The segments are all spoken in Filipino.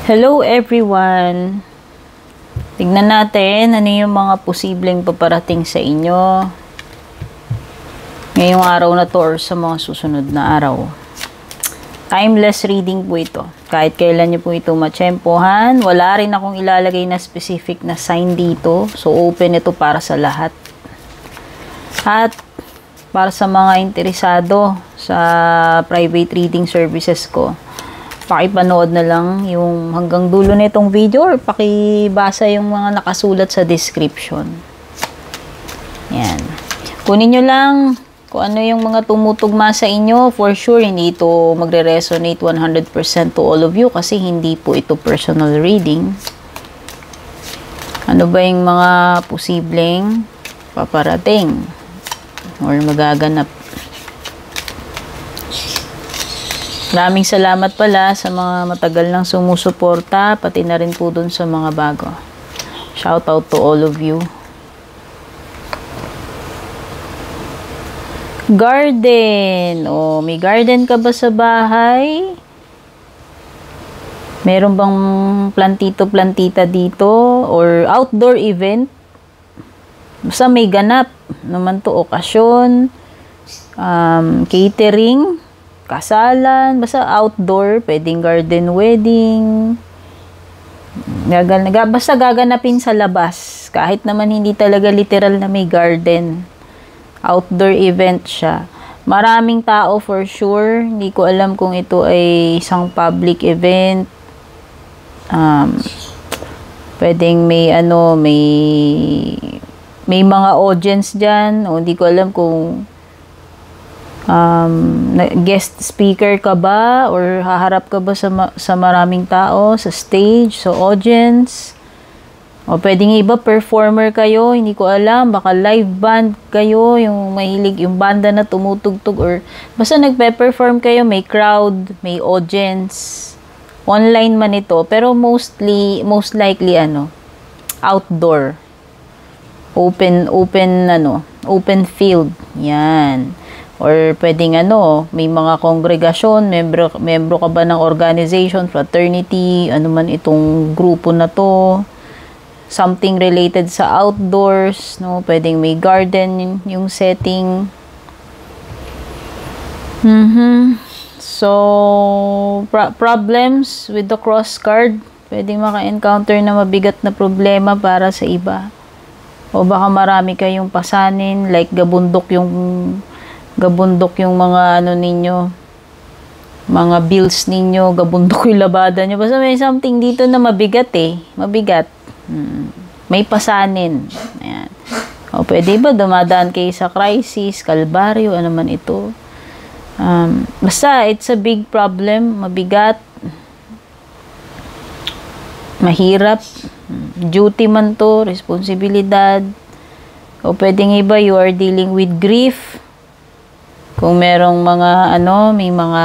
Hello everyone! Tignan natin ano yung mga posibleng paparating sa inyo ngayong araw na to or sa mga susunod na araw. Timeless reading po ito. Kahit kailan nyo po ito matsyempohan, wala rin akong ilalagay na specific na sign dito. So open ito para sa lahat. At para sa mga interesado sa private reading services ko, pakipanood na lang yung hanggang dulo nitong video or pakibasa yung mga nakasulat sa description. Yan. Kunin nyo lang kung ano yung mga tumutugma sa inyo. For sure, hindi ito magre-resonate 100% to all of you kasi hindi po ito personal reading. Ano ba yung mga posibleng paparating or magaganap? Maraming salamat pala sa mga matagal nang sumusuporta, pati na rin po dun sa mga bago. Shout out to all of you. Garden. Oh, may garden ka ba sa bahay? Meron bang plantito-plantita dito? Or outdoor event? Basta may ganap naman to, okasyon, catering, kasalan, basta outdoor, pwedeng garden wedding. Basta gaganapin sa labas. Kahit naman hindi talaga literal na may garden. Outdoor event siya. Maraming tao for sure. Hindi ko alam kung ito ay isang public event. Pwedeng may mga audience dyan. O hindi ko alam kung guest speaker ka ba or haharap ka ba sa maraming tao, sa stage, sa audience, o pwedeng iba performer kayo, hindi ko alam, baka live band kayo, yung mahilig yung banda na tumutugtog, or basta nagpe-perform kayo, may crowd, may audience. Online man ito, pero most likely outdoor, open field, yan. Or pwedeng may mga kongregasyon, membro ka ba ng organization, fraternity, ano man itong grupo na to, something related sa outdoors, no? Pwedeng may garden yung setting. So, problems with the cross card, pwedeng maka-encounter na mabigat na problema para sa iba. O baka marami kayong pasanin, like gabundok yung mga ninyo, mga bills ninyo, gabundok yung labada nyo. Basta may something dito na mabigat mabigat. May pasanin. Ayan. O pwede ba dumadaan kayo sa crisis, kalbaryo, ano man ito. Basta it's a big problem, mabigat, mahirap, duty man to, responsibilidad. O pwedeng iba, you are dealing with grief. Kung merong mga may mga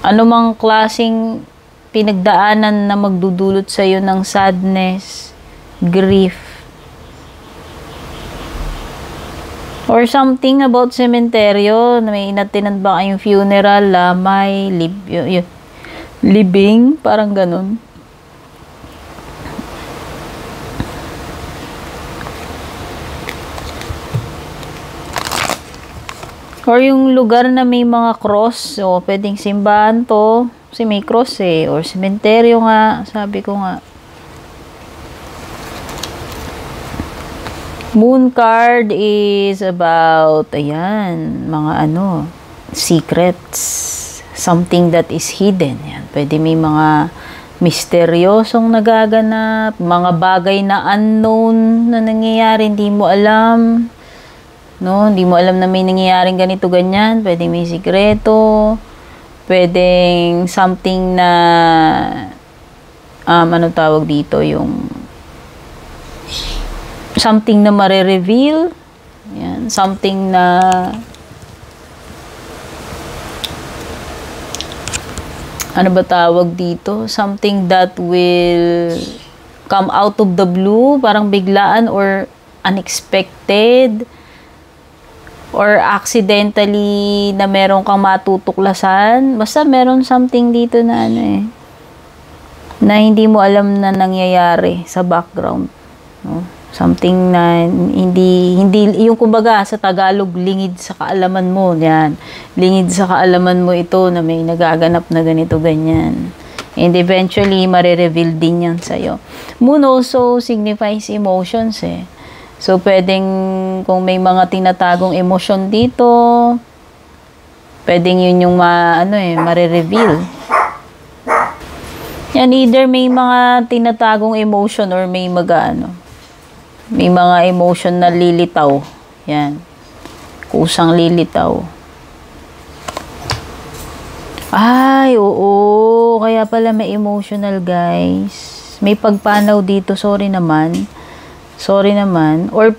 anumang klaseng pinagdaanan na magdudulot sa iyo ng sadness, grief, or something about sementeryo, na may inatinan ba kayong funeral, lamay, libing, parang ganun. Or yung lugar na may mga cross, o pwedeng simbahan to, kasi may cross or sementeryo nga, sabi ko nga. Moon card is about, mga secrets, something that is hidden. Yan. Pwede may mga misteryosong nagaganap, mga bagay na unknown na nangyayari, hindi mo alam. No, hindi mo alam na may nangyayaring ganito, ganyan. Pwedeng may sikreto. Pwedeng something na, tawag dito, yung something na mare-reveal. Yan, something na, ano ba tawag dito? Something that will come out of the blue, parang biglaan or unexpected. or accidentally na meron kang matutuklasan. Basta meron something dito na ano eh. na hindi mo alam na nangyayari sa background, no? Something na hindi yung kumbaga sa Tagalog, lingid sa kaalaman mo, yan. Lingid sa kaalaman mo ito na may nagaganap na ganito, ganyan. And eventually, marireveal din yan sa'yo. Moon also signifies emotions eh. So, pwedeng kung may mga tinatagong emosyon dito, pwedeng yun yung marireveal. Yan, either may mga tinatagong emotion or may may mga emotion na lilitaw. Yan. Kusang lilitaw. Ay, oo. Kaya pala may emotional, guys. May pagpanaw dito. Sorry naman. Or,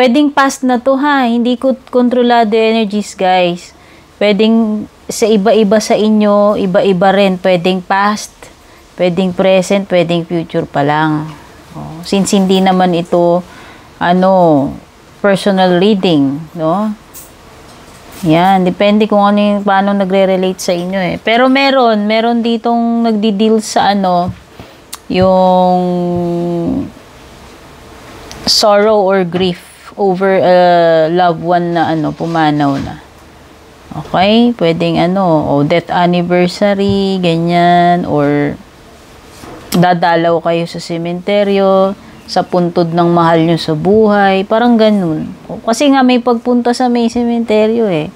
pwedeng past na to, ha. Hindi ko kontrolado energies, guys. Pwedeng sa iba-iba sa inyo, iba-iba rin. Pwedeng past, pwedeng present, pwedeng future pa lang. Since hindi naman ito personal reading, no? Yan, depende kung paano nagre-relate sa inyo eh. Pero meron ditong nagdi-deal sa yung sorrow or grief over a loved one na pumanaw na. Okay? Pwedeng death anniversary, ganyan, or dadalaw kayo sa sementeryo, sa puntod ng mahal nyo sa buhay, parang ganun. Kasi nga may pagpunta sa may sementeryo eh.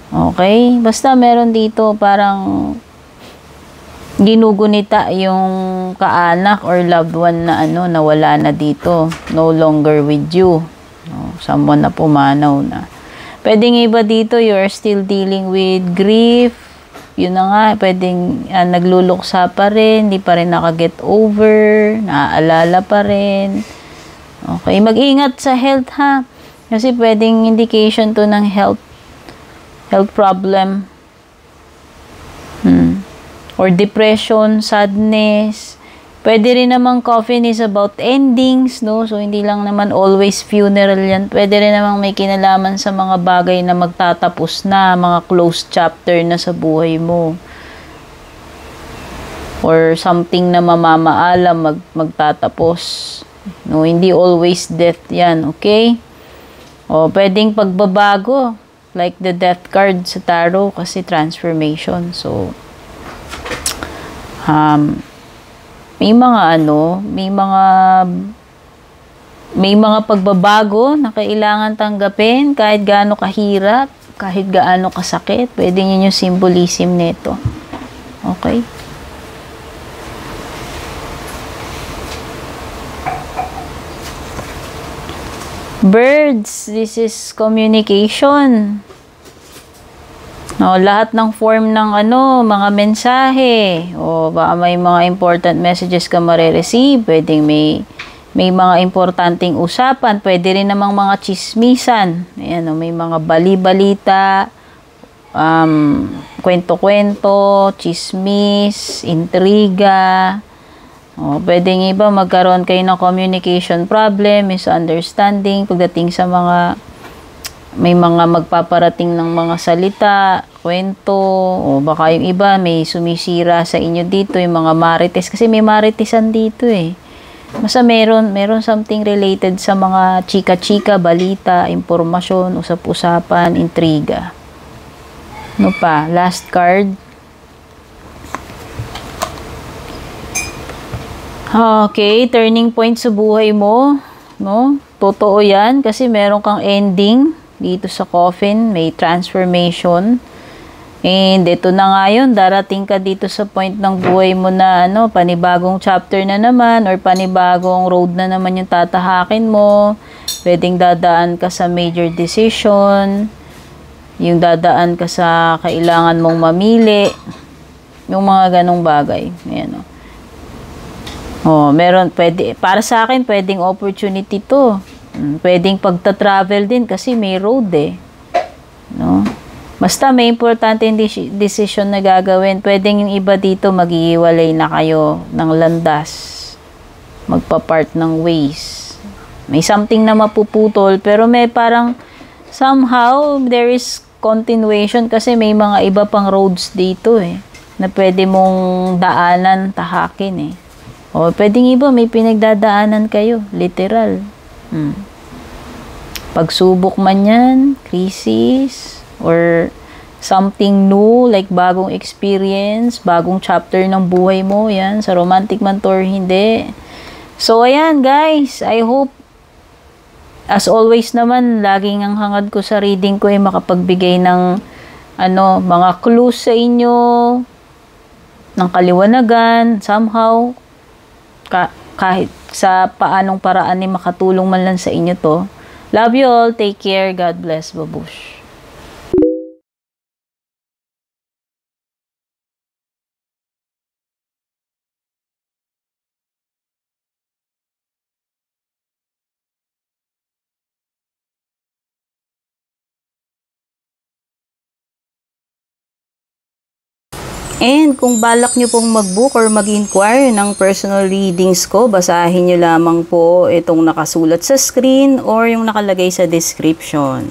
Okay? Basta meron dito parang ginugunita yung kaanak or loved one na nawala na dito. No longer with you. Someone na pumanaw na. Pwedeng iba dito, you're still dealing with grief. Yun na nga, pwedeng nagluluksa pa rin, hindi pa rin nakaget over, naaalala pa rin. Okay, mag-ingat sa health ha. Kasi pwedeng indication to ng health problem. Or depression, sadness. Pwede rin naman coffin is about endings, no? So, hindi lang naman always funeral yan. Pwede rin naman may kinalaman sa mga bagay na magtatapos na, mga closed chapter na sa buhay mo. Or something na mamamaalam magtatapos. No, hindi always death yan, okay? O, pwedeng pagbabago. Like the death card sa tarot kasi transformation. So, may mga pagbabago na kailangan tanggapin kahit gaano kahirap, kahit gaano kasakit. Pwede yun yung symbolism nito. Okay? Birds, this is communication. No, lahat ng form ng mga mensahe. O baka may mga important messages ka mare-receive. Pwedeng may mga importanteng usapan. Pwede rin namang mga chismisan. Ayan, may mga bali-balita, kwento-kwento, chismis, intriga. O, pwedeng iba magkaroon kayo ng communication problem, misunderstanding, pagdating sa may mga magpaparating ng mga salita, kwento, o baka yung iba may sumisira sa inyo dito, yung mga marites, kasi may maritesan dito eh. Basta meron something related sa mga chika-chika, balita, impormasyon, usap-usapan, intriga. Ano pa? Last card. Okay, turning point sa buhay mo, no? Totoo 'yan kasi meron kang ending dito sa coffin, may transformation. And ito na nga yun, darating ka dito sa point ng buhay mo na panibagong chapter na naman or panibagong road na naman yung tatahakin mo. Pwedeng dadaan ka sa major decision, yung dadaan ka sa kailangan mong mamili, yung mga ganong bagay. Ayan, para sa akin, pwedeng opportunity to. Pwedeng pagta-travel din kasi may road eh. No? Basta may importante decision na gagawin. Pwedeng yung iba dito mag-iiwalay na kayo ng landas. Magpa-part ng ways. May something na mapuputol pero may parang somehow there is continuation kasi may mga iba pang roads dito eh. na pwede mong daanan, tahakin eh. O, pwedeng iba, may pinagdadaanan kayo. Literal. Pagsubok man yan, crisis, or something new, like bagong experience, bagong chapter ng buhay mo, yan, sa romantic man to or hindi. So, ayan guys, I hope, as always naman, laging ang hangad ko sa reading ko ay makapagbigay ng mga clues sa inyo, ng kaliwanagan, somehow, kahit sa paanong paraan ay makatulong man lang sa inyo to. Love you all, take care, God bless, babush. And kung balak nyo pong mag-book or mag-inquire ng personal readings ko, basahin nyo lamang po itong nakasulat sa screen or yung nakalagay sa description.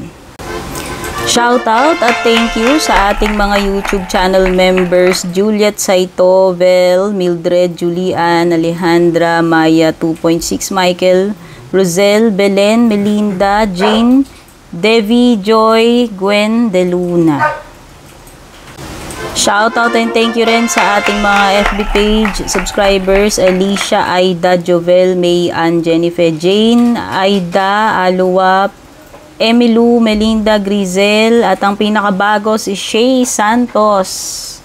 Shoutout at thank you sa ating mga YouTube channel members, Juliet Saito, Vel, Mildred, Julian, Alejandra, Maya 2.6, Michael, Rosel, Belen, Melinda, Jane, Devi, Joy, Gwen, De Luna. Shoutout and thank you rin sa ating mga FB page subscribers, Alicia, Aida, Jovel, May, Ann, Jennifer, Jane, Aida, Aluwa, Emilu, Melinda, Grizel, at ang pinakabago si Shay Santos.